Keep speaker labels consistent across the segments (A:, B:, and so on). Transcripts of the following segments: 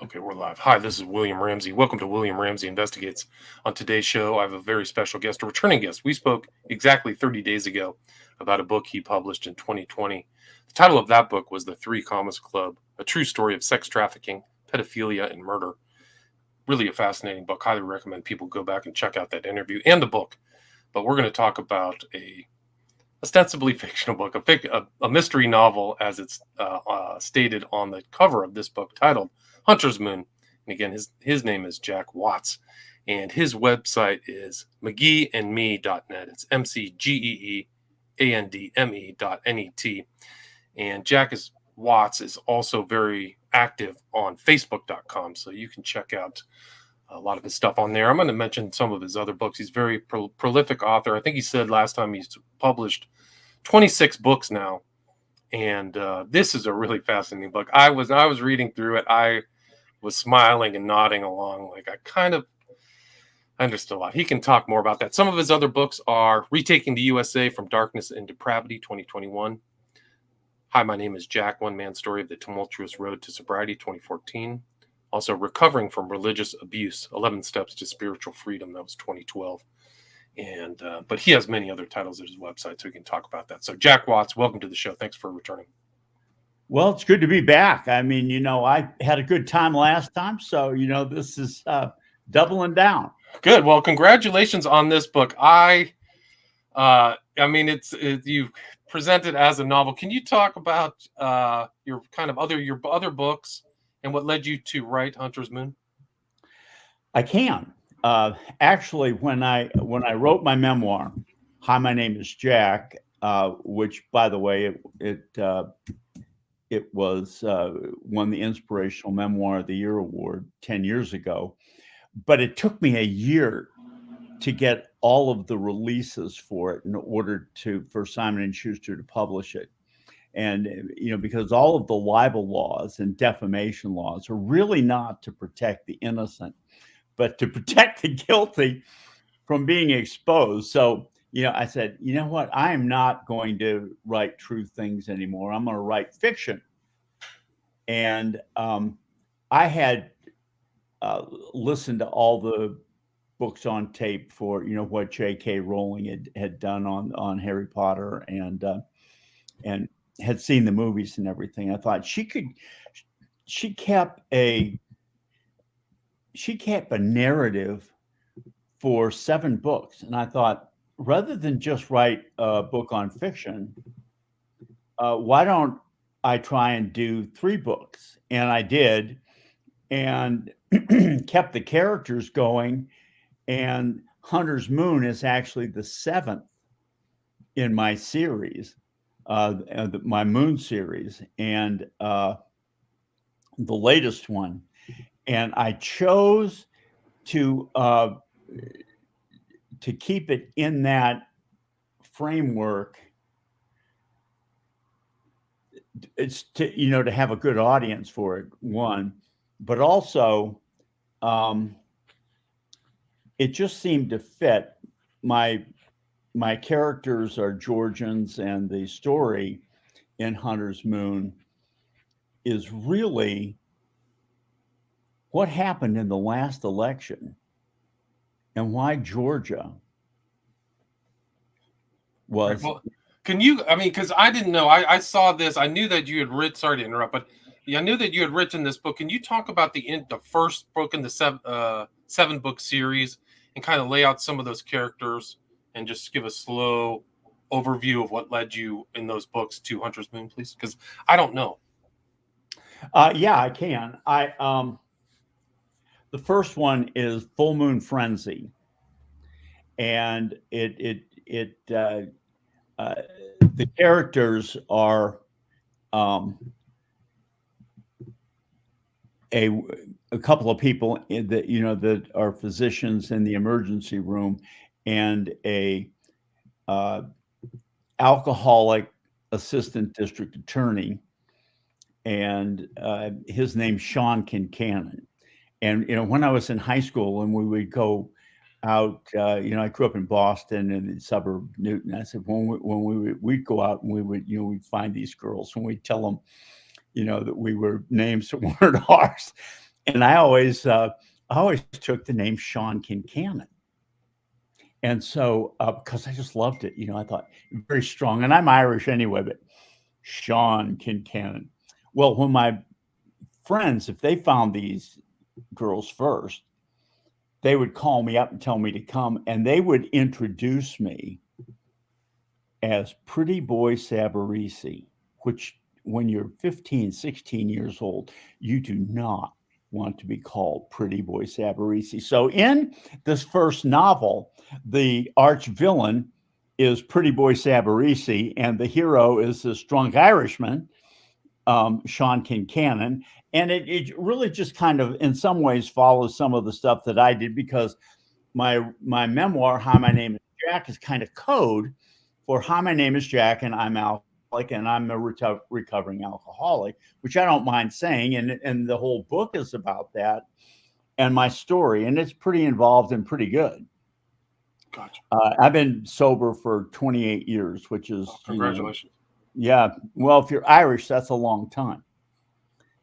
A: Okay, we're live. Hi, this is William Ramsey. Welcome to William Ramsey Investigates. On today's show, I have a very special guest, a returning guest. We spoke exactly 30 days ago about a book he published in 2020. The title of that book was The Three Commas Club, a true story of sex trafficking, pedophilia, and murder. Really a fascinating book. Highly recommend people go back and check out that interview and the book. But we're going to talk about a ostensibly fictional book, a mystery novel, as it's stated on the cover of this book, titled Hunter's Moon. And again, his name is Jack Watts, and his website is mcgeeandme.net. It's mcgeeandme.net. And Watts is also very active on Facebook.com, so you can check out a lot of his stuff on there. I'm going to mention some of his other books. He's a very prolific author. I think he said last time he's published 26 books now, and this is a really fascinating book. I was reading through it. I was smiling and nodding along, like I understood a lot. He can talk more about that. Some of his other books are Retaking the USA from Darkness and Depravity, 2021. Hi, my name is Jack, One Man Story of the Tumultuous Road to Sobriety, 2014. Also, Recovering from Religious Abuse, 11 Steps to Spiritual Freedom, that was 2012. And but he has many other titles at his website, so we can talk about that. So Jack Watts, welcome to the show. Thanks for returning.
B: Well, it's good to be back. I mean, I had a good time last time, so this is doubling down.
A: Good. Well, congratulations on this book. I mean, it's you presented as a novel. Can you talk about your other books and what led you to write Hunter's Moon?
B: I can. Actually, when I wrote my memoir, Hi, My Name is Jack, which, by the way, it was won the Inspirational Memoir of the Year award 10 years ago, but it took me a year to get all of the releases for it in order for Simon & Schuster to publish it. And, because all of the libel laws and defamation laws are really not to protect the innocent, but to protect the guilty from being exposed. So, I said, you know what? I am not going to write true things anymore. I'm going to write fiction. And I had listened to all the books on tape for, what J.K. Rowling had done on Harry Potter and had seen the movies and everything. I thought she kept a narrative for 7 books. And I thought, rather than just write a book on fiction, why don't I try and do 3 books? And I did, and kept the characters going. And Hunter's Moon is actually the 7th in my series, my Moon series, and the latest one. And I chose to keep it in that framework. It's to have a good audience for it, one, but also it just seemed to fit. My characters are Georgians, and the story in Hunter's Moon is really what happened in the last election and why Georgia was.
A: Well, can you, because I didn't know, I saw this, I knew that you had written, sorry to interrupt, but I knew that you had written this book. Can you talk about the first book in the 7-book series and kind of lay out some of those characters and just give a slow overview of what led you in those books to Hunter's Moon, please? Because I don't know.
B: Yeah, I can. The first one is Full Moon Frenzy, and the characters are a couple of people that are physicians in the emergency room, and a alcoholic assistant district attorney, and his name's Sean Kincannon. And when I was in high school and we would go out, I grew up in Boston and in the suburb of Newton. I said we'd go out and we'd find these girls and we'd tell them, that we were names that weren't ours. And I always took the name Sean Kincannon. And so, because I just loved it, I thought very strong. And I'm Irish anyway, but Sean Kincannon. Well, when my friends, if they found these girls first, they would call me up and tell me to come, and they would introduce me as Pretty Boy Sabarisi, which when you're 15, 16 years old, you do not want to be called Pretty Boy Sabarisi. So in this first novel, the arch villain is Pretty Boy Sabarisi, and the hero is this drunk Irishman, Sean Kincannon. And it really just kind of, in some ways, follows some of the stuff that I did, because my memoir, Hi, My Name is Jack, is kind of code for Hi, My Name is Jack, and I'm alcoholic, and I'm a recovering alcoholic, which I don't mind saying. And the whole book is about that and my story. And it's pretty involved and pretty good.
A: Gotcha.
B: I've been sober for 28 years, which is
A: congratulations.
B: Yeah. Well, if you're Irish, that's a long time,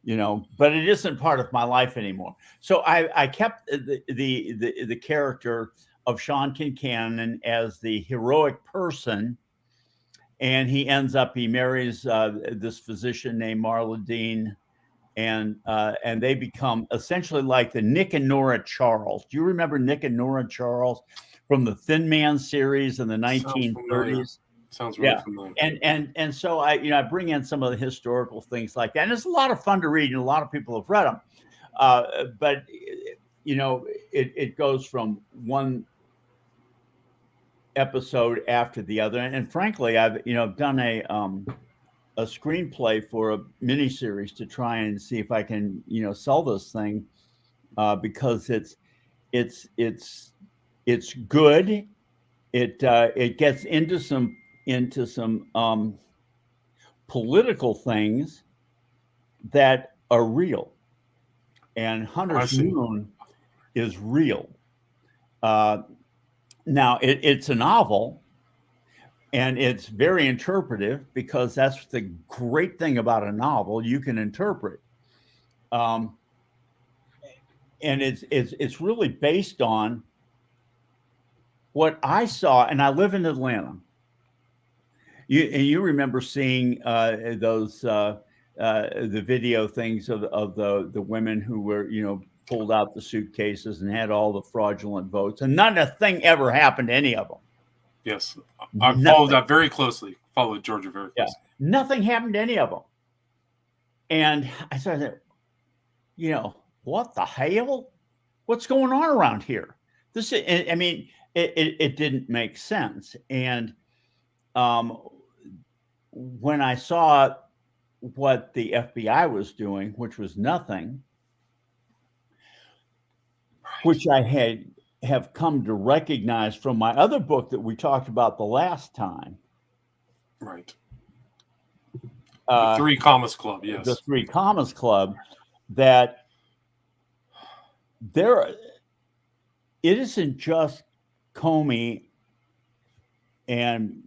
B: but it isn't part of my life anymore. So I kept the character of Sean Kincannon as the heroic person. And he marries this physician named Marla Dean, and they become essentially like the Nick and Norah Charles. Do you remember Nick and Norah Charles from the Thin Man series in the 1930s?
A: Sounds really familiar.
B: And so I bring in some of the historical things like that, and it's a lot of fun to read, and a lot of people have read them. But it goes from one episode after the other, and frankly, I've done a screenplay for a miniseries to try and see if I can sell this thing, because it's good. It gets into some political things that are real, and Hunter's Moon is real. Now it's a novel, and it's very interpretive, because that's the great thing about a novel. You can interpret, and it's really based on what I saw. And I live in Atlanta. You remember seeing those the video things of the women who were pulled out the suitcases and had all the fraudulent votes, and not a thing ever happened to any of them.
A: Yes, I followed that very closely. Followed Georgia very closely. Yeah.
B: Nothing happened to any of them. And I started, what the hell? What's going on around here? It didn't make sense. And when I saw what the FBI was doing, which was nothing, which I have come to recognize from my other book that we talked about the last time.
A: Right. The Three Commas Club, yes.
B: The Three Commas Club, that it isn't just Comey and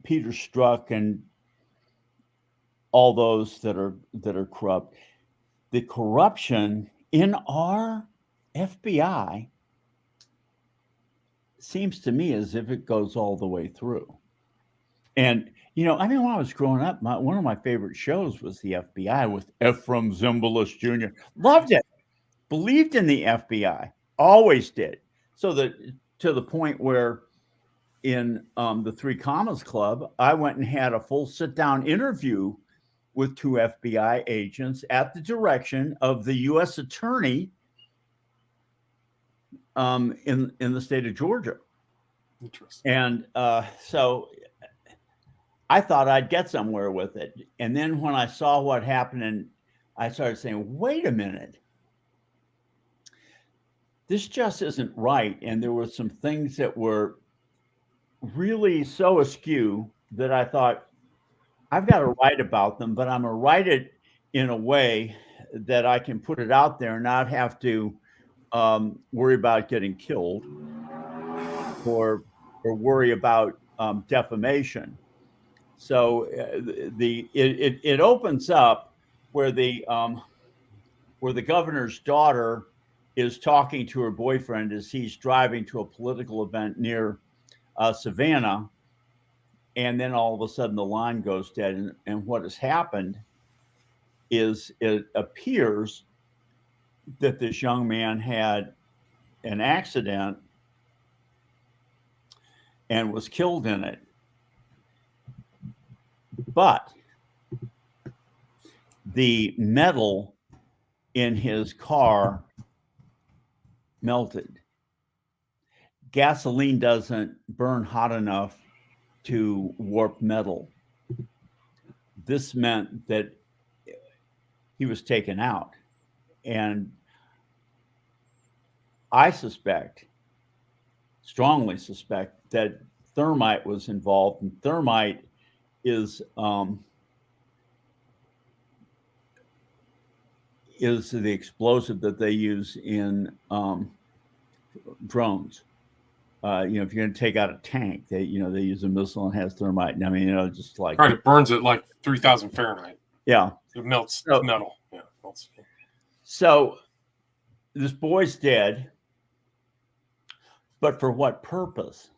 B: Peter Strzok and all those that are corrupt. The corruption in our FBI seems to me as if it goes all the way through. And when I was growing up, one of my favorite shows was the FBI with Ephraim Zimbalist Jr. Loved it. Believed in the FBI. Always did. So to the point where in the Three Commas Club, I went and had a full sit-down interview with two FBI agents at the direction of the U.S. attorney in the state of Georgia.
A: Interesting.
B: And so I thought I'd get somewhere with it. And then when I saw what happened, and I started saying, wait a minute, this just isn't right. And there were some things that were really so askew that I thought, I've got to write about them, but I'm going to write it in a way that I can put it out there and not have to worry about getting killed or worry about defamation. So it opens up where the where the governor's daughter is talking to her boyfriend as he's driving to a political event near Savannah. And then all of a sudden the line goes dead. And what has happened is it appears that this young man had an accident and was killed in it. But the metal in his car melted. Gasoline doesn't burn hot enough to warp metal. This meant that he was taken out. And I strongly suspect, that thermite was involved. And thermite is the explosive that they use in drones. If you're going to take out a tank, they use a missile and has thermite. And I mean, just like
A: right, it burns at like 3,000 Fahrenheit.
B: Yeah,
A: it melts metal. Yeah, melts.
B: So this boy's dead, but for what purpose?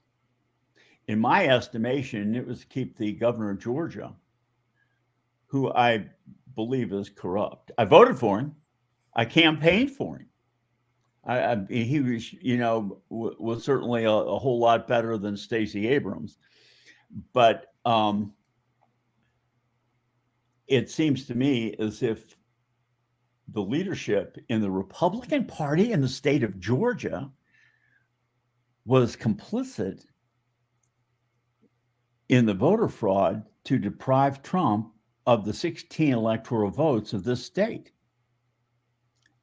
B: In my estimation, it was to keep the governor of Georgia, who I believe is corrupt. I voted for him. I campaigned for him. He was, was certainly a whole lot better than Stacey Abrams, but it seems to me as if the leadership in the Republican Party in the state of Georgia was complicit in the voter fraud to deprive Trump of the 16 electoral votes of this state.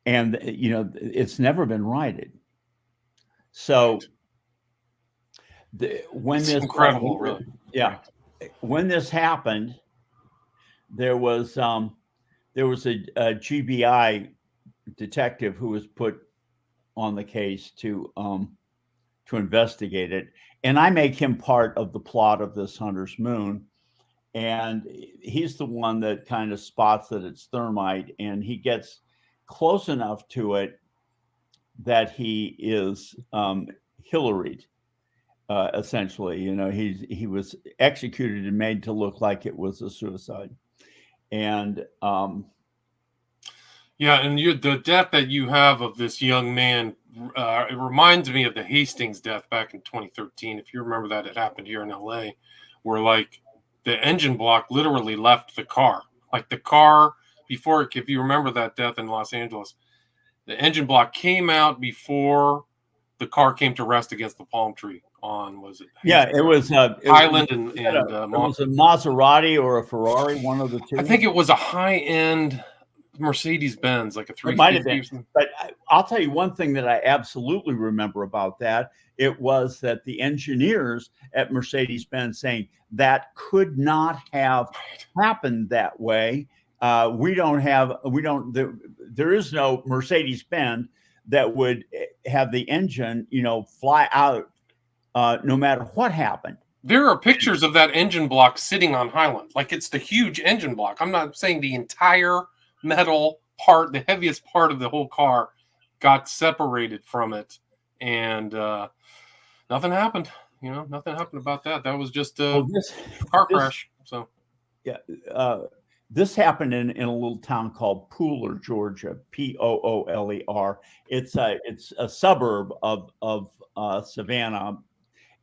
B: And, it's never been righted. So when
A: it's
B: this
A: incredible, really.
B: Yeah. When this happened, there was a GBI detective who was put on the case to investigate it. And I make him part of the plot of this Hunter's Moon. And he's the one that kind of spots that it's thermite, and he gets close enough to it that he is Hillaried, essentially. He was executed and made to look like it was a suicide. And
A: and the death that you have of this young man, it reminds me of the Hastings death back in 2013. If you remember that, it happened here in LA, where like the engine block literally left the car. Like the car before, if you remember that death in Los Angeles, the engine block came out before the car came to rest against the palm tree on, was it?
B: Yeah, it was
A: Highland
B: it was a Maserati or a Ferrari, one of the two.
A: I think it was a high-end Mercedes-Benz, like a 350. It might have been.
B: But I'll tell you one thing that I absolutely remember about that. It was that the engineers at Mercedes-Benz saying that could not have happened that way. There is no Mercedes-Benz that would have the engine, fly out no matter what happened.
A: There are pictures of that engine block sitting on Highland. Like it's the huge engine block. I'm not saying the entire metal part, the heaviest part of the whole car got separated from it. And nothing happened. Nothing happened about that. That was just a car crash. So,
B: yeah. This happened in a little town called Pooler, Georgia, Pooler. It's a suburb of Savannah,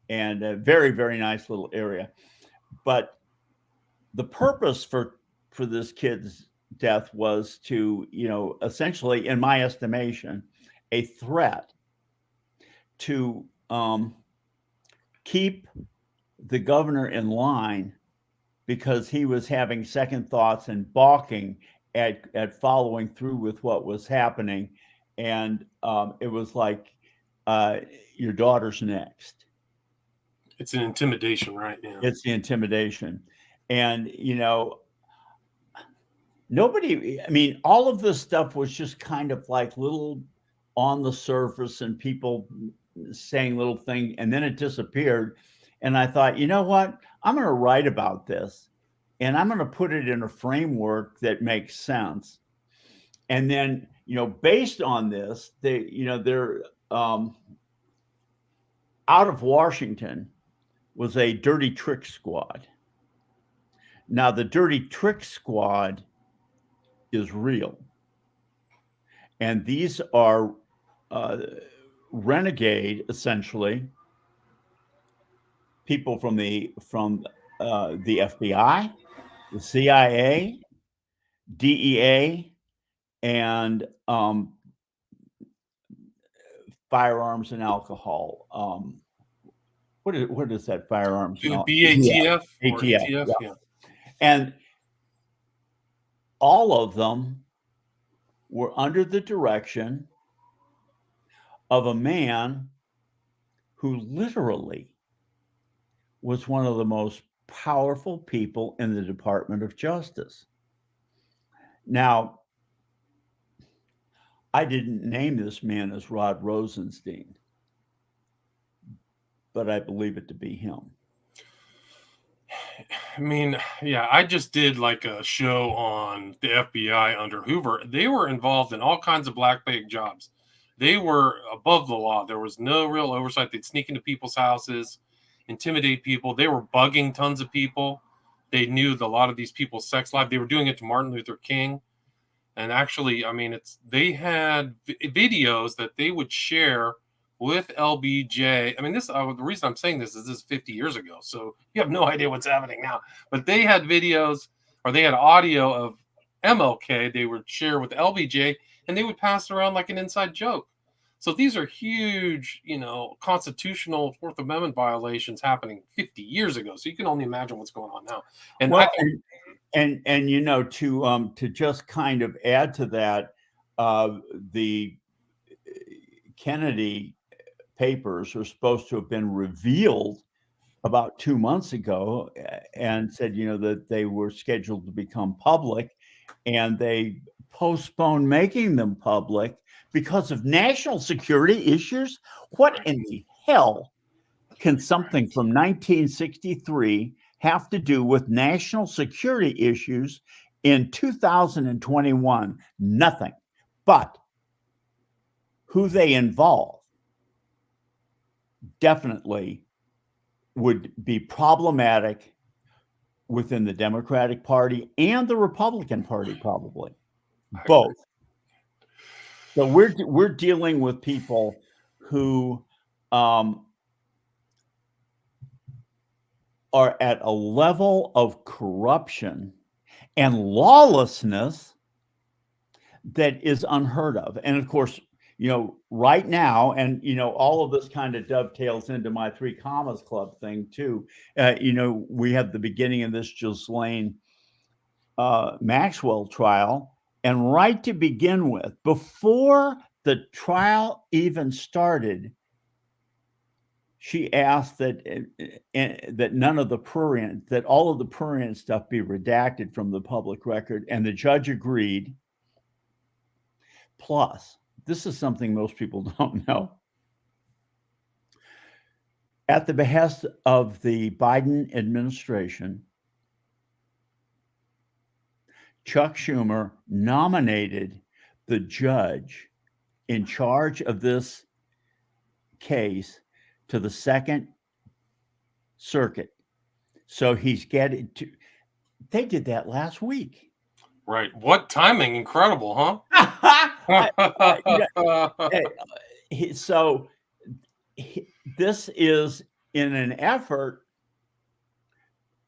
B: and a very, very nice little area. But the purpose for this kid's death was to, essentially, in my estimation, a threat to keep the governor in line, because he was having second thoughts and balking at following through with what was happening. And it was like, your daughter's next.
A: It's an intimidation, right? Yeah.
B: It's the intimidation. And, all of this stuff was just kind of like little on the surface and people saying little things, and then it disappeared. And I thought, you know what? I'm going to write about this, and I'm going to put it in a framework that makes sense. And then based on this, they're out of Washington was a dirty trick squad. Now, the dirty trick squad is real. And these are renegade, essentially, people from the FBI, the CIA, DEA, and firearms and alcohol. What is that? Firearms and alcohol?
A: BATF or
B: ATF,
A: ATF,
B: yeah. And all of them were under the direction of a man who literally was one of the most powerful people in the Department of Justice. Now, I didn't name this man as Rod Rosenstein, but I believe it to be him.
A: I mean, yeah, I just did like a show on the FBI under Hoover. They were involved in all kinds of black bag jobs. They were above the law. There was no real oversight. They'd sneak into people's houses, intimidate people. They were bugging tons of people. They knew a lot of these people's sex life. They were doing it to Martin Luther King. And actually, I mean, they had videos that they would share with LBJ. I mean, the reason I'm saying this is 50 years ago, so you have no idea what's happening now. But they had videos, or they had audio of MLK they would share with LBJ, and they would pass it around like an inside joke. So these are huge, constitutional Fourth Amendment violations happening 50 years ago. So you can only imagine what's going on now. And
B: well, to just kind of add to that, the Kennedy papers are supposed to have been revealed about 2 months ago, and said that they were scheduled to become public, and they postponed making them public because of national security issues. What in the hell can something from 1963 have to do with national security issues in 2021? Nothing. But who they involve definitely would be problematic within the Democratic Party and the Republican Party, probably both. So we're dealing with people who are at a level of corruption and lawlessness that is unheard of. And of course, right now, and all of this kind of dovetails into my 3 Commas Club thing too. We have the beginning of this Ghislaine Maxwell trial, and right to begin with, before the trial even started, she asked that none of the prurient, that all of the prurient stuff be redacted from the public record, and the judge agreed. Plus, this is something most people don't know. At the behest of the Biden administration, Chuck Schumer nominated the judge in charge of this case to the Second Circuit. So he's getting to, they did that last week.
A: Right. What timing? Incredible, huh?
B: So this is in an effort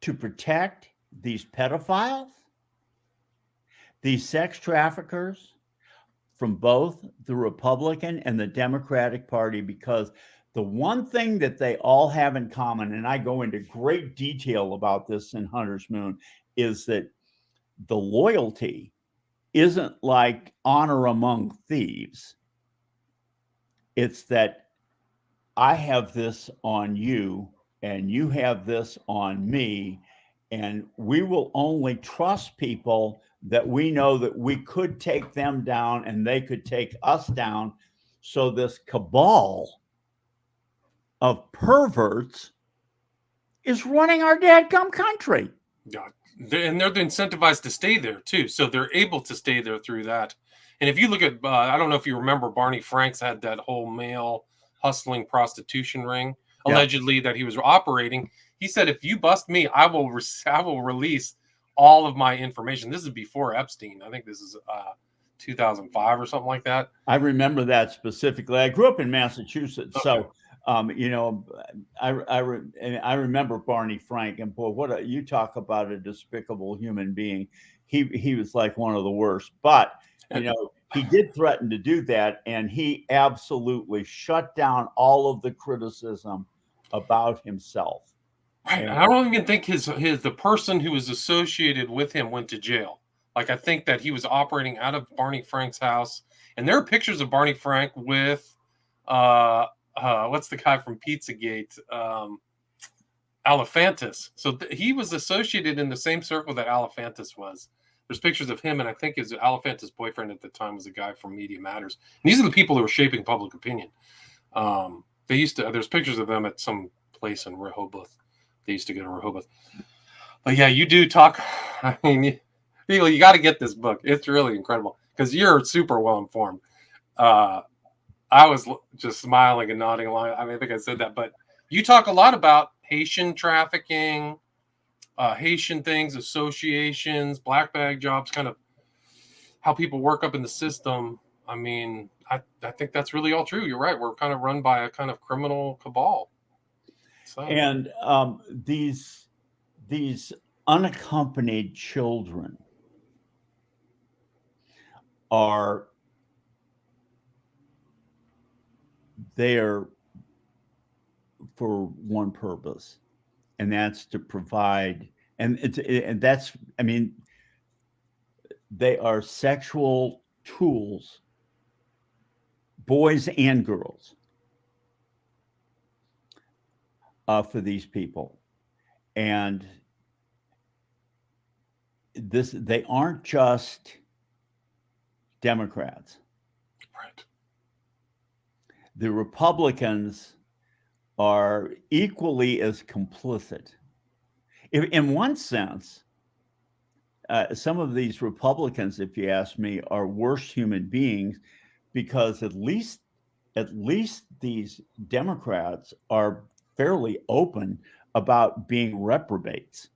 B: to protect these pedophiles, these sex traffickers, from both the Republican and the Democratic Party, because the one thing that they all have in common, and I go into great detail about this in Hunter's Moon, is that the loyalty isn't like honor among thieves. It's that I have this on you and you have this on me, and we will only trust people that we know that we could take them down and they could take us down. So this cabal of perverts is running our dadgum country.
A: Yeah. And they're incentivized to stay there too. So they're able to stay there through that. And if you look at, I don't know if you remember, Barney Franks had that whole male hustling prostitution ring, allegedly, that he was operating. He said, if you bust me, I will release all of my information. This is before Epstein. I think this is 2005 or something like that.
B: I remember that specifically. I grew up in Massachusetts, so you know, I remember Barney Frank, and boy, you talk about a despicable human being. He was like one of the worst, but you know, he did threaten to do that, and he absolutely shut down all of the criticism about himself.
A: Right. And I don't even think the person who was associated with him went to jail. Like, I think that he was operating out of Barney Frank's house, and there are pictures of Barney Frank with what's the guy from Pizzagate, Alefantis. So he was associated in the same circle that Alefantis was. There's pictures of him, and I think his Alefantis boyfriend at the time was a guy from Media Matters. And these are the people who were shaping public opinion. There's pictures of them at some place in Rehoboth. They used to go to Rehoboth. But yeah, you do talk. I mean, you got to get this book. It's really incredible because you're super well informed. I was just smiling and nodding along. I mean, I think I said that, but you talk a lot about Haitian trafficking, Haitian things, associations, black bag jobs, kind of how people work up in the system. I mean, I think that's really all true. You're right. We're kind of run by a kind of criminal cabal. So.
B: And these unaccompanied children are there for one purpose, and that's to provide, and that's, I mean, they are sexual tools, boys and girls, for these people. And they aren't just Democrats.
A: Right.
B: The Republicans are equally as complicit. In one sense, some of these Republicans, if you ask me, are worse human beings, because at least these Democrats are fairly open about being reprobates.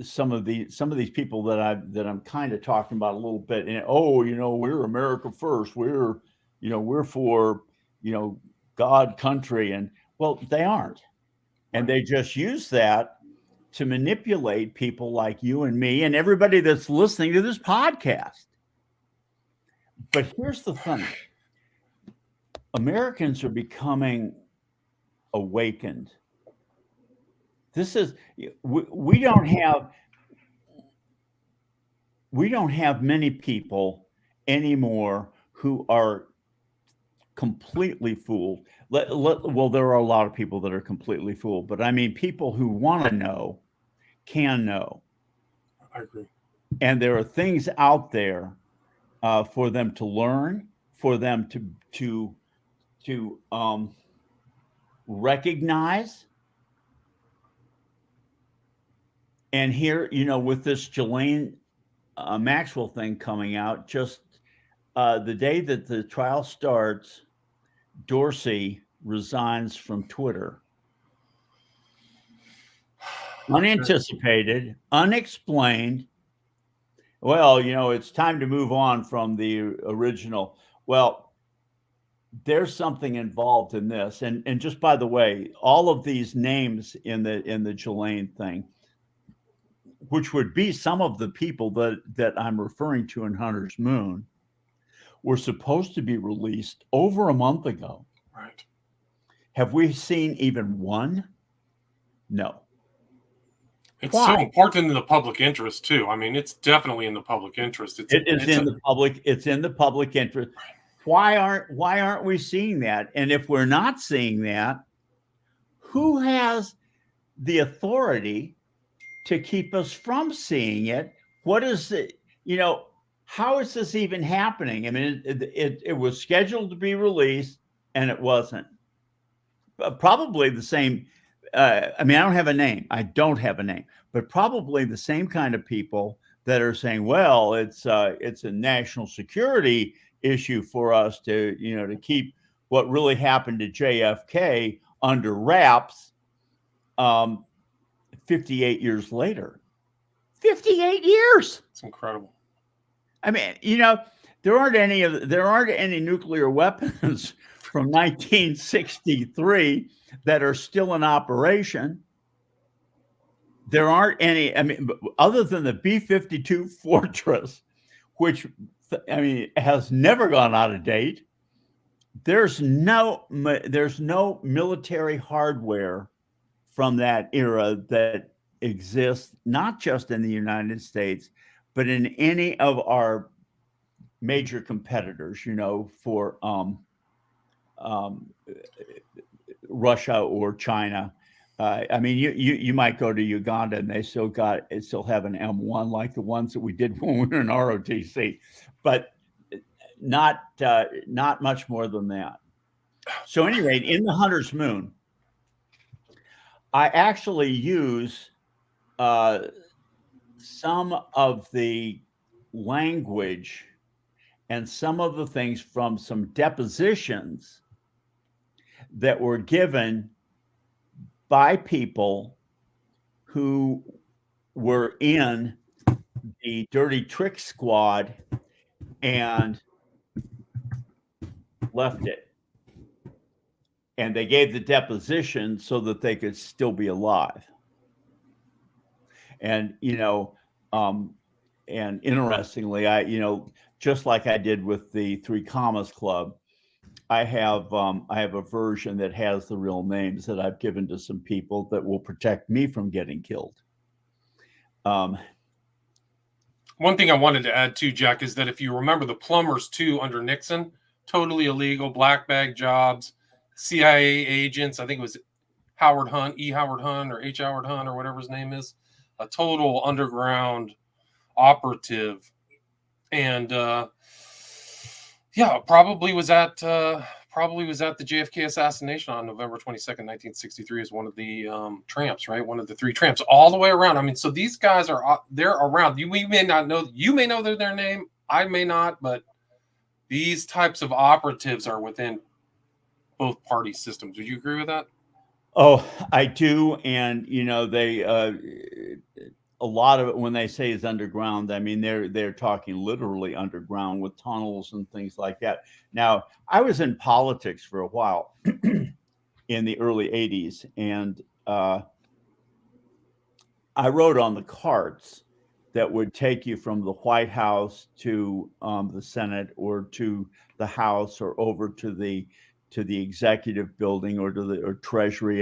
B: Some of these people that I'm kind of talking about a little bit, and we're America first, we're for God, country, and well, they aren't, and they just use that to manipulate people like you and me and everybody that's listening to this podcast. But here's the thing: Americans are becoming awakened. We don't have many people anymore who are completely fooled. Well, there are a lot of people that are completely fooled, but I mean people who want to know can know.
A: I agree.
B: And there are things out there for them to learn, for them to recognize. And here, with this Ghislaine Maxwell thing coming out, just the day that the trial starts, Dorsey resigns from Twitter. Unanticipated, unexplained. Well, it's time to move on from the original. Well, there's something involved in this. And just by the way, all of these names in the Ghislaine thing, which would be some of the people that I'm referring to in Hunter's Moon, were supposed to be released over a month ago.
A: Right.
B: Have we seen even one? No.
A: It's so important in the public interest too. I mean, it's definitely in the public interest. It's in
B: the public interest. Why aren't we seeing that? And if we're not seeing that, who has the authority to keep us from seeing it? What is it? How is this even happening? I mean, it was scheduled to be released and it wasn't. Probably the same. I don't have a name, but probably the same kind of people that are saying, well, it's a national security issue for us to, to keep what really happened to JFK under wraps 58 years later. 58 years.
A: It's incredible.
B: I mean, there aren't any nuclear weapons from 1963 that are still in operation. There aren't any, other than the B-52 Fortress, which, has never gone out of date. There's no military hardware from that era that exists, not just in the United States, but in any of our major competitors, for Russia or China. You might go to Uganda and they still have an M1 like the ones that we did when we were in ROTC, but not much more than that. So anyway, in the Hunter's Moon, I actually use some of the language and some of the things from some depositions that were given by people who were in the Dirty Trick Squad and left it. And they gave the deposition so that they could still be alive. And, and interestingly, just like I did with the Three Commas Club, I have a version that has the real names that I've given to some people that will protect me from getting killed.
A: One thing I wanted to add too, Jack, is that if you remember the plumbers too under Nixon, totally illegal, black bag jobs, CIA agents. I think it was Howard Hunt, E. Howard Hunt, or H. Howard Hunt, or whatever his name is, a total underground operative. And probably was at the JFK assassination on November 22nd, 1963, as one of the tramps, right? One of the three tramps, all the way around. So these guys they're around. You may know their name. I may not, but these types of operatives are within both party systems. Would you agree with that?
B: Oh, I do. And, they, a lot of it, when they say it's underground, they're talking literally underground with tunnels and things like that. Now, I was in politics for a while in the early 80s, and I rode on the carts that would take you from the White House to the Senate, or to the House, or over to the executive building, or to the Treasury.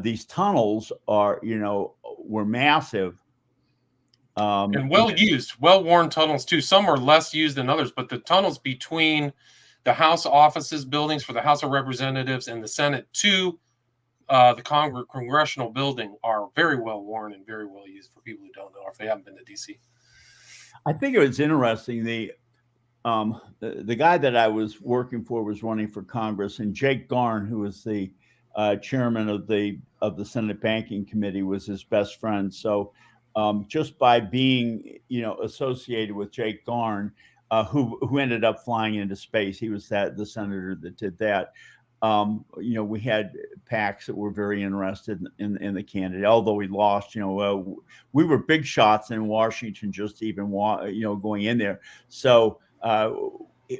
B: These tunnels were massive.
A: And well-worn tunnels too. Some are less used than others, but the tunnels between the House offices buildings for the House of Representatives and the Senate to the congressional building are very well-worn and very well used for people who don't know, or if they haven't been to DC.
B: I think it was interesting. The guy that I was working for was running for Congress, and Jake Garn, who was the chairman of the Senate Banking Committee, was his best friend. So just by being, associated with Jake Garn, who ended up flying into space, he was the senator that did that. We had PACs that were very interested in the candidate, although we lost. We were big shots in Washington, just even going in there. So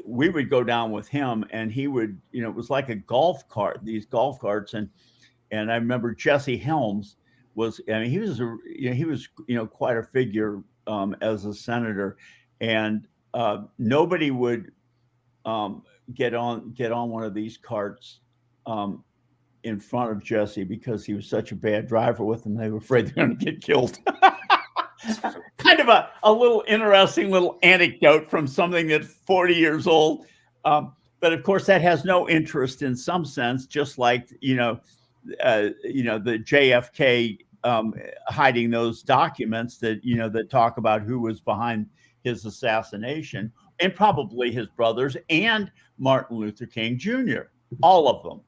B: we would go down with him, and he would, it was like a golf cart, these golf carts. And I remember Jesse Helms was, he was quite a figure as a senator, and nobody would get on one of these carts in front of Jesse, because he was such a bad driver with them. They were afraid they're going to get killed. Kind of a little interesting little anecdote from something that's 40 years old. But of course, that has no interest in some sense, just like, the JFK hiding those documents that, that talk about who was behind his assassination, and probably his brothers and Martin Luther King Jr., all of them.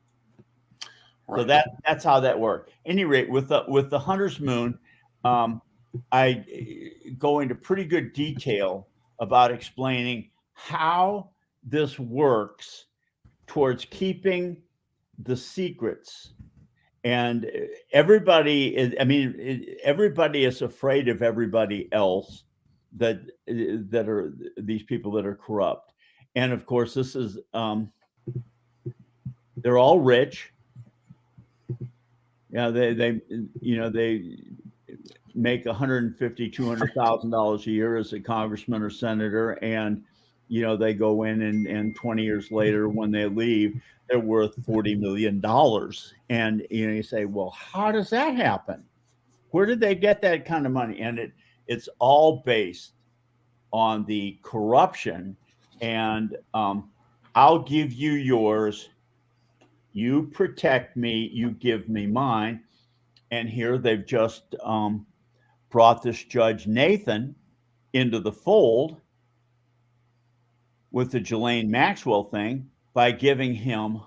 B: Right. So that's how that worked. At any rate, with the Hunter's Moon, I go into pretty good detail about explaining how this works towards keeping the secrets. And everybody is, I mean, everybody is afraid of everybody else that are these people that are corrupt. And of course, this is, they're all rich. Yeah, they make $150,000, $200,000 a year as a congressman or senator, and they go in and 20 years later, when they leave, they're worth $40 million. And you say, well, how does that happen? Where did they get that kind of money? And it's all based on the corruption. And I'll give you yours. You protect me. You give me mine. And here they've just brought this Judge Nathan into the fold with the Ghislaine Maxwell thing by giving him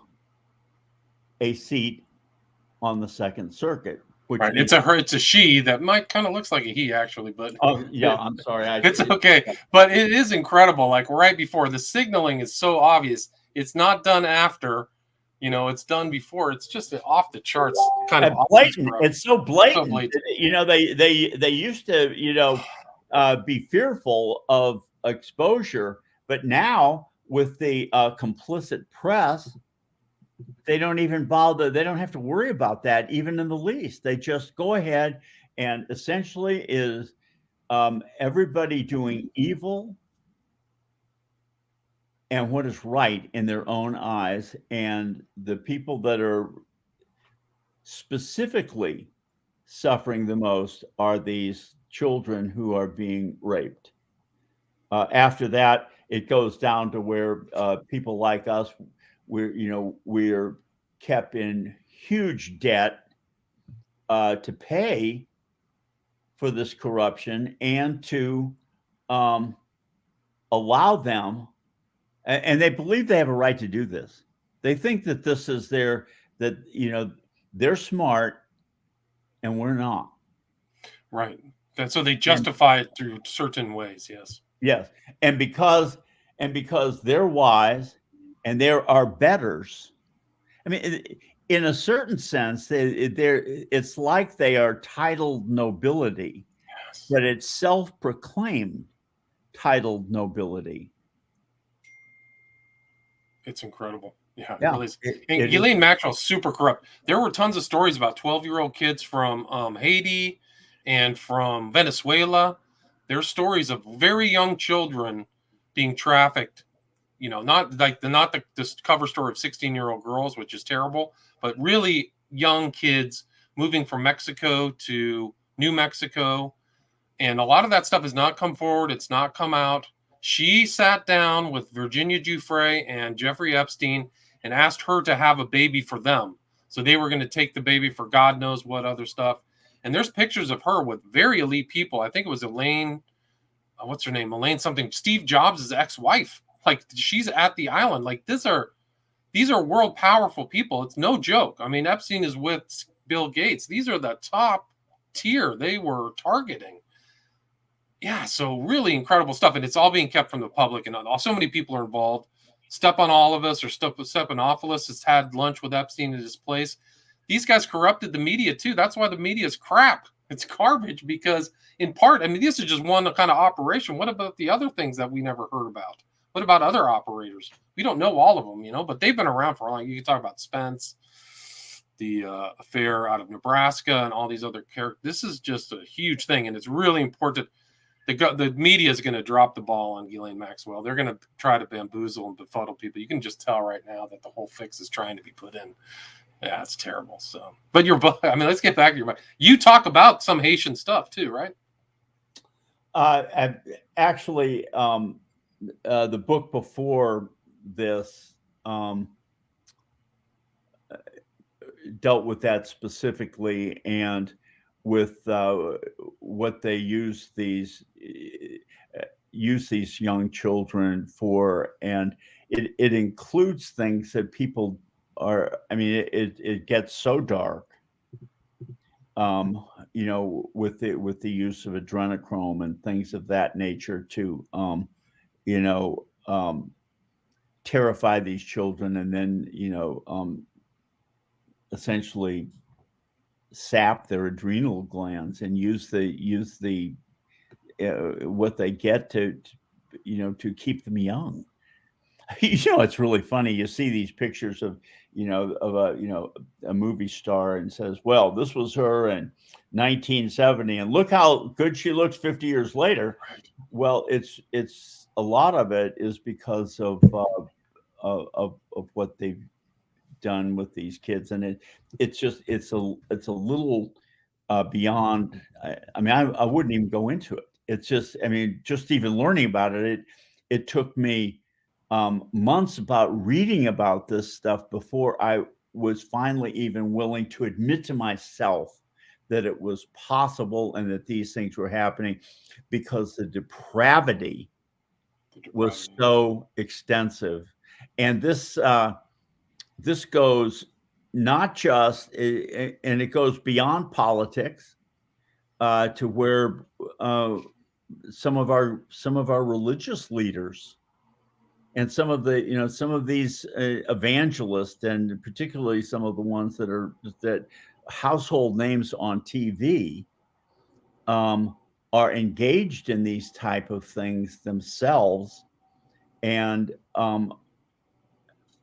B: a seat on the Second Circuit. Which
A: right. It's a she that might kind of looks like a he, actually, but
B: yeah, I'm sorry.
A: It's okay. But it is incredible. Like right before, the signaling is so obvious. It's not done after, it's done before. It's just off the charts kind of
B: blatant. It's so blatant.
A: So blatant.
B: They used to, be fearful of exposure, but now with the complicit press, they don't even bother. They don't have to worry about that even in the least. They just go ahead and essentially is everybody doing evil and what is right in their own eyes. And the people that are specifically suffering the most are these children who are being raped. After that, it goes down to where people like us, we're kept in huge debt to pay for this corruption and to allow them, and they believe they have a right to do this. They think that this is they're smart and we're not.
A: Right. So they justify it through certain ways. Yes.
B: Yes. And because they're wise and there are betters. I mean, in a certain sense, it's like they are titled nobility, yes, but it's self-proclaimed titled nobility.
A: It's incredible. Yeah, it really is. And Ghislaine Maxwell's super corrupt. There were tons of stories about 12-year-old kids from Haiti and from Venezuela. There's stories of very young children being trafficked. Not the cover story of 16-year-old girls, which is terrible, but really young kids moving from Mexico to New Mexico. And a lot of that stuff has not come forward. It's not come out. She sat down with Virginia Giuffre and Jeffrey Epstein and asked her to have a baby for them. So they were going to take the baby for God knows what other stuff. And there's pictures of her with very elite people. I think it was Elaine, what's her name? Elaine something, Steve Jobs' ex-wife. Like, she's at the island. Like, these are world powerful people. It's no joke. I mean, Epstein is with Bill Gates. These are the top tier they were targeting. Yeah, so really incredible stuff. And it's all being kept from the public. And so many people are involved. Stepan Olivas or Stephanopoulos has had lunch with Epstein at his place. These guys corrupted the media, too. That's why the media is crap. It's garbage because, in part, I mean, this is just one kind of operation. What about the other things that we never heard about? What about other operators? We don't know all of them, but they've been around for a long. You can talk about Spence, the affair out of Nebraska, and all these other characters. This is just a huge thing, and it's really important. The media is going to drop the ball on Ghislaine Maxwell. They're going to try to bamboozle and befuddle people. You can just tell right now that the whole fix is trying to be put in. Yeah, it's terrible. So, but let's get back to your book. You talk about some Haitian stuff too, right?
B: Actually, the book before this dealt with that specifically, and with what they use these young children for, and it includes things that people are. I mean, it gets so dark. with the use of adrenochrome and things of that nature to, terrify these children, and then, essentially sap their adrenal glands and use the what they get to keep them young. It's really funny. You see these pictures of a movie star and says, well, this was her in 1970 and look how good she looks 50 years later. Well, it's a lot of it is because of what they've done with these kids, and it's a little beyond. I wouldn't even go into it. It's just, just even learning about it, it took me months about reading about this stuff before I was finally even willing to admit to myself that it was possible and that these things were happening, because the depravity was so extensive. And this goes not just, and it goes beyond politics, to where some of our religious leaders and some of these evangelists, and particularly some of the ones that household names on TV, are engaged in these type of things themselves, and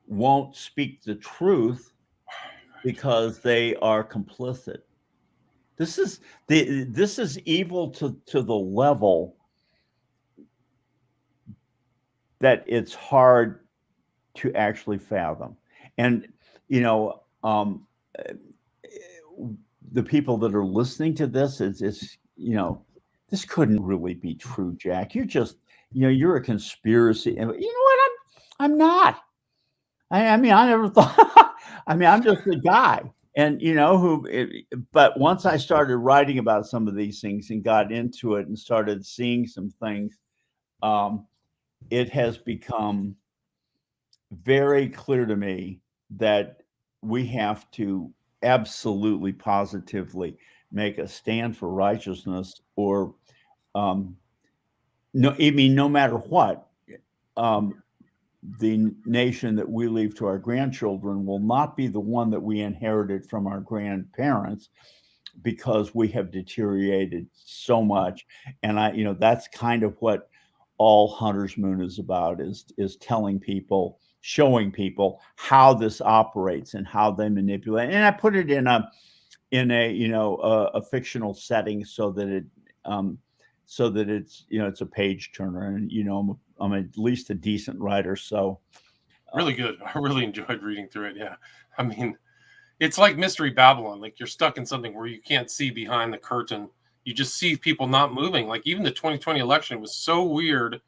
B: won't speak the truth because they are complicit. This is evil to the level that it's hard to actually fathom. And the people that are listening to this, it's this couldn't really be true, Jack. You're a conspiracy. And you know what? I'm not. I never thought. I'm just a guy, and but once I started writing about some of these things and got into it and started seeing some things, it has become very clear to me that we have to absolutely positively make a stand for righteousness, or no matter what, the nation that we leave to our grandchildren will not be the one that we inherited from our grandparents, because we have deteriorated so much. And that's kind of what all Hunter's Moon is about, is telling people, showing people how this operates and how they manipulate. And I put it in a fictional setting so that it's it's a page turner, and I'm at least a decent writer, so
A: really good. I really enjoyed reading through it. Yeah, it's like Mystery Babylon. Like, you're stuck in something where you can't see behind the curtain. You just see people not moving. Like, even the 2020 election was so weird,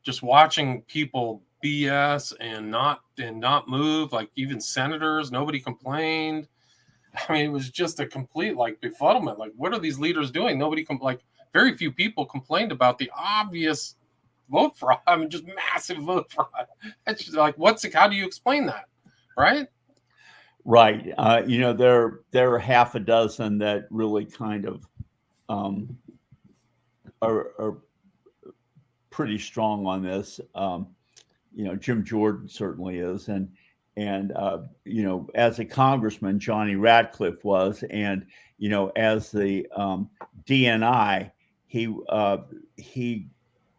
A: just watching people BS and not move. Like, even senators, nobody complained. It was just a complete befuddlement. Like, what are these leaders doing? Very few people complained about the obvious vote fraud. Just massive vote fraud. It's just how do you explain that? Right.
B: Right. There are half a dozen that really kind of are pretty strong on this. Jim Jordan certainly is, and as a congressman, Johnny Radcliffe was, and as the DNI, he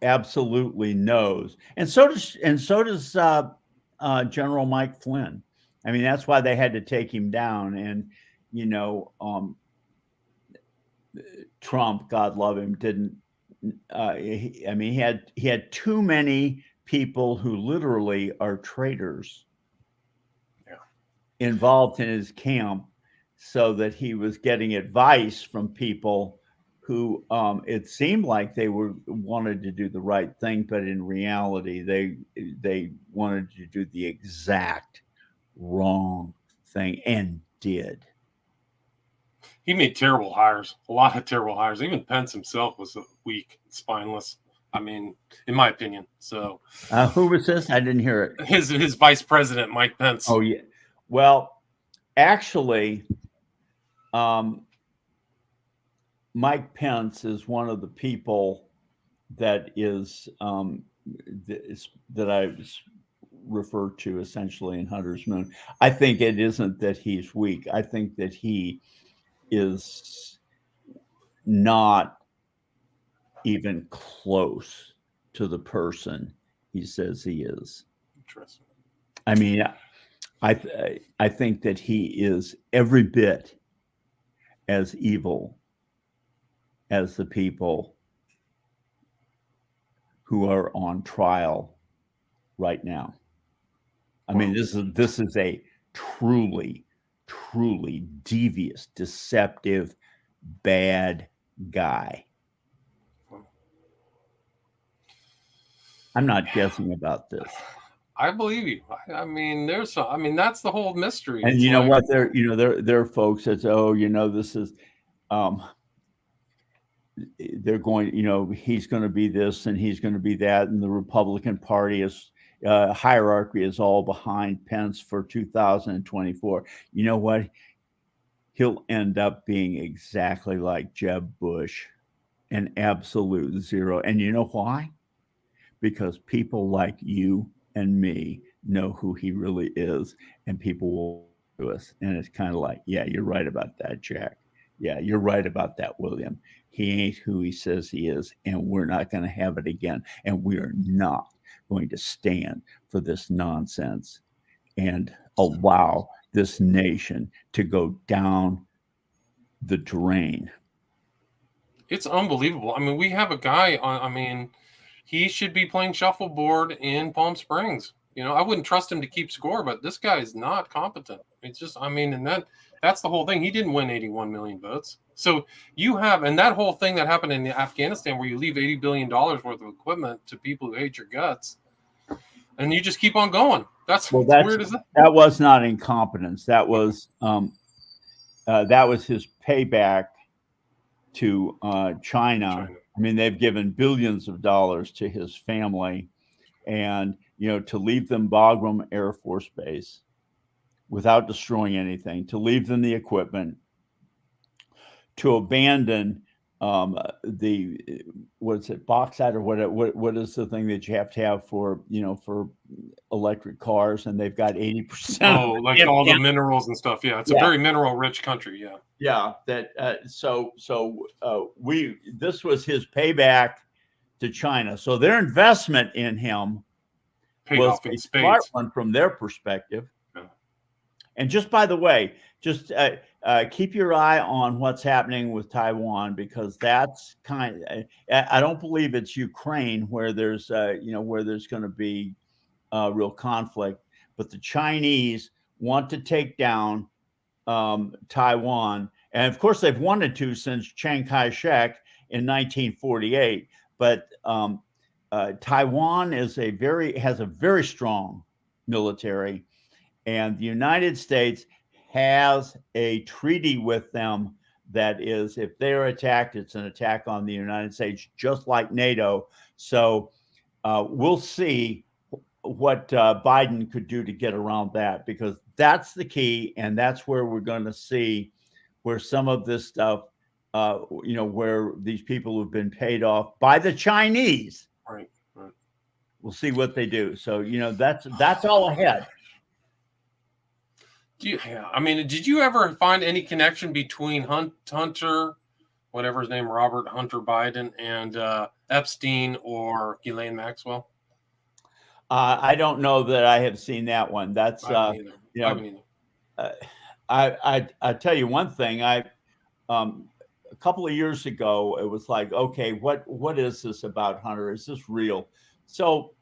B: absolutely knows, and so does General Mike Flynn. That's why they had to take him down. And Trump, God love him, didn't. He had too many people who literally are traitors involved in his camp, so that he was getting advice from people who it seemed like they wanted to do the right thing, but in reality they wanted to do the exact wrong thing, and did.
A: He made terrible hires, a lot of terrible hires. Even Pence himself was weak, spineless. In my opinion. So
B: who was this? I didn't hear it.
A: His vice president, Mike Pence.
B: Oh yeah. Well, actually, Mike Pence is one of the people that is that I refer to essentially in Hunter's Moon. I think it isn't that he's weak. I think that he is not even close to the person he says he is.
A: Interesting.
B: I mean, I think that he is every bit as evil as the people who are on trial right now. I mean, this is a truly devious, deceptive, bad guy. I'm not guessing about this.
A: I believe you. I mean, that's the whole mystery.
B: And you know what? There are folks that say, oh, this is, they're going, he's going to be this and he's going to be that, and the Republican Party is hierarchy is all behind Pence for 2024. You know what? He'll end up being exactly like Jeb Bush, an absolute zero. And you know why? Because people like you and me know who he really is, and people will do us. And it's kind of like, yeah, you're right about that, Jack. Yeah, you're right about that, William. He ain't who he says he is, and we're not going to have it again. And we are not going to stand for this nonsense and allow this nation to go down the drain.
A: It's unbelievable. I mean, we have a guy on, he should be playing shuffleboard in Palm Springs. I wouldn't trust him to keep score, but this guy is not competent. It's just, and that's the whole thing. He didn't win 81 million votes. So and that whole thing that happened in Afghanistan where you leave $80 billion worth of equipment to people who hate your guts and you just keep on going. That's weird as that.
B: That was not incompetence. That was his payback to China. I mean, they've given billions of dollars to his family, and to leave them Bagram Air Force Base without destroying anything, to leave them the equipment, to abandon bauxite or what is the thing that you have to have for for electric cars, and they've got 80%.
A: Oh, like all the minerals and stuff. Yeah, it's a very mineral rich country. Yeah.
B: Yeah. That this was his payback to China. So their investment in him was a smart one from their perspective. Yeah. And just by the way, just keep your eye on what's happening with Taiwan, because that's I don't believe it's Ukraine where there's where there's going to be real conflict, but the Chinese want to take down Taiwan, and of course they've wanted to since Chiang Kai-shek in 1948. But Taiwan has a very strong military, and the United States has a treaty with them that is, if they're attacked, it's an attack on the United States, just like NATO. So we'll see what Biden could do to get around that, because that's the key, and that's where we're going to see where some of this stuff, where these people who've been paid off by the Chinese,
A: right.
B: We'll see what they do. So that's all ahead.
A: Did you ever find any connection between Hunter, whatever his name, Robert Hunter Biden, and Epstein or Ghislaine Maxwell?
B: I don't know that I have seen that one. That's I tell you one thing. A couple of years ago, it was like, okay, what is this about Hunter? Is this real? So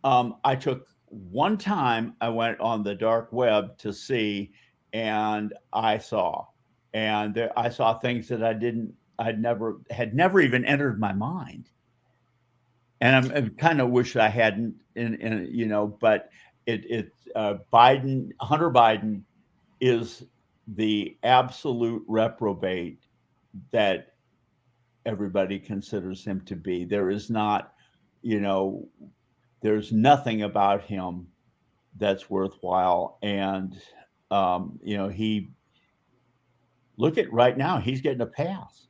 B: I took one time, I went on the dark web to see, and I saw things that had never even entered my mind. And I kind of wish I hadn't, but Hunter Biden is the absolute reprobate that everybody considers him to be. There is not, there's nothing about him that's worthwhile. And, he, look at right now, he's getting a pass.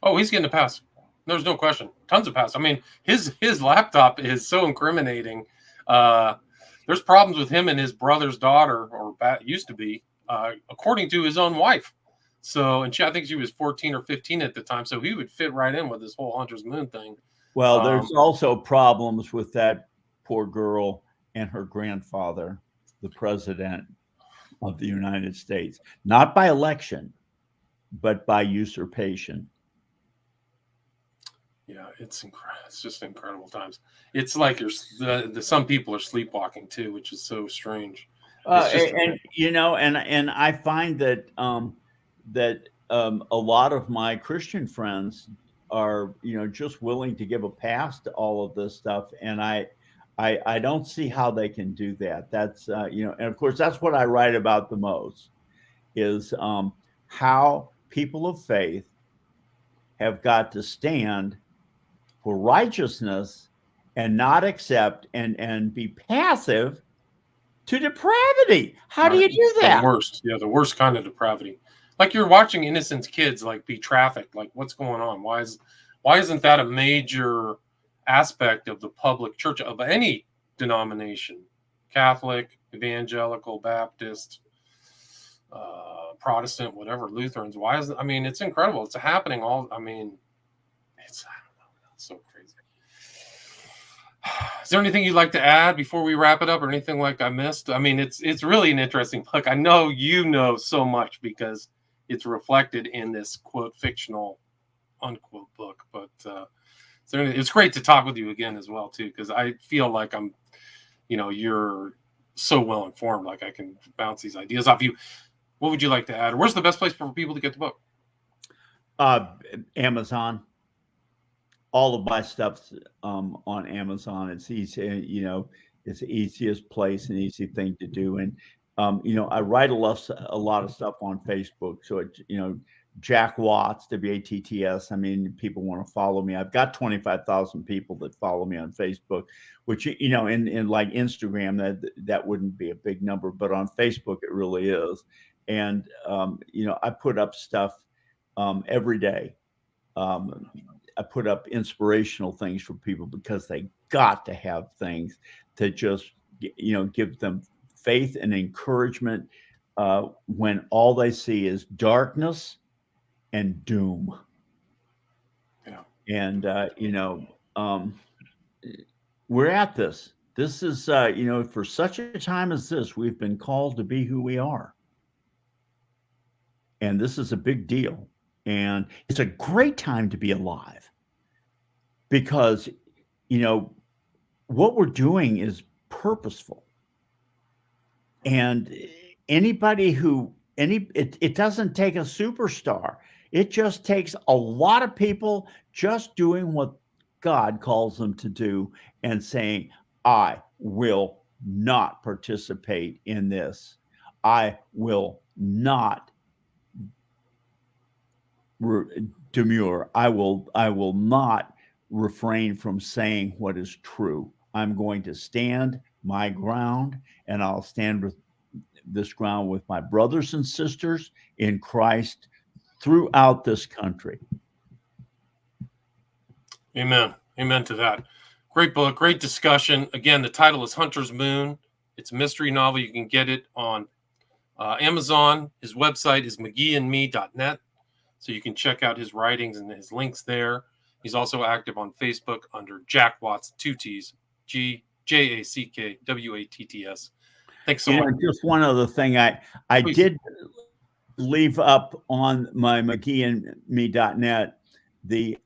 A: Oh, he's getting a pass. There's no question. Tons of pass. I mean, his laptop is so incriminating. There's problems with him and his brother's daughter, or used to be, according to his own wife. So, and I think she was 14 or 15 at the time. So he would fit right in with this whole Hunter's Moon thing.
B: Well, there's also problems with that poor girl and her grandfather, the president of the United States, not by election, but by usurpation.
A: Yeah, it's just incredible times. It's like some people are sleepwalking too, which is so strange.
B: And you know, and I find that a lot of my Christian friends are, you know, just willing to give a pass to all of this stuff, and I don't see how they can do that. That's you know, and of course that's what I write about the most, is how people of faith have got to stand for righteousness and not accept and be passive to depravity. How do you do that?
A: The worst, yeah, the worst kind of depravity. Like you're watching innocent kids like be trafficked. Like what's going on? Why isn't that a major aspect of the public church of any denomination? Catholic, evangelical, Baptist, Protestant, whatever, Lutherans. Why is it? I mean, it's incredible. It's happening all. I mean, I don't know. It's so crazy. Is there anything you'd like to add before we wrap it up, or anything like I missed? I mean, it's really an interesting book. I know you know so much because it's reflected in this quote fictional unquote book. But it's great to talk with you again as well too, because I feel like I'm, you know, you're so well informed. Like I can bounce these ideas off you. What would you like to add? Where's the best place for people to get the book?
B: Amazon. All of my stuff's on Amazon. It's easy, you know, it's the easiest place and easy thing to do. And you know, I write a lot of stuff on Facebook. So it's, you know, Jack Watts, WATTS. I mean, people want to follow me. I've got 25,000 people that follow me on Facebook, which, you know, in like Instagram, that wouldn't be a big number, but on Facebook it really is. And you know, I put up stuff every day. I put up inspirational things for people because they got to have things to just, you know, give them faith and encouragement when all they see is darkness and doom.
A: Yeah.
B: And you know, we're at this. This is you know, for such a time as this, we've been called to be who we are, and this is a big deal. And it's a great time to be alive because, you know, what we're doing is purposeful. And it doesn't take a superstar. It just takes a lot of people just doing what God calls them to do and saying, I will not participate in this. I will not demur. I will not refrain from saying what is true. I'm going to stand my ground, and I'll stand with this ground with my brothers and sisters in Christ throughout this country.
A: Amen. Amen to that. Great book, great discussion. Again, the title is Hunter's Moon. It's a mystery novel. You can get it on Amazon. His website is mcgeeandme.net. So you can check out his writings and his links there. He's also active on Facebook under Jack Watts, 2 T's, JACKWATTS. Thanks so much.
B: Just one other thing. I did leave up on my mcgeeandme.net the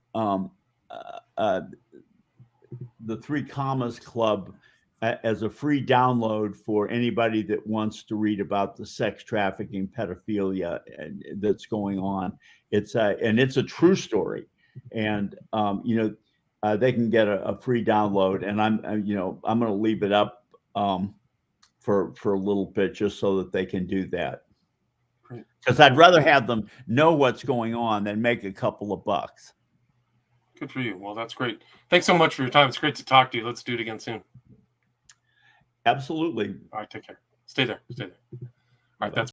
B: 3 Commas Club as a free download for anybody that wants to read about the sex trafficking, pedophilia that's going on. It's a true story, and you know, they can get a free download. And I'm going to leave it up for a little bit just so that they can do that, because I'd rather have them know what's going on than make a couple of bucks.
A: Good for you. Well, that's great. Thanks so much for your time. It's great to talk to you. Let's do it again soon.
B: Absolutely.
A: All right, take care. Stay there. All right, that's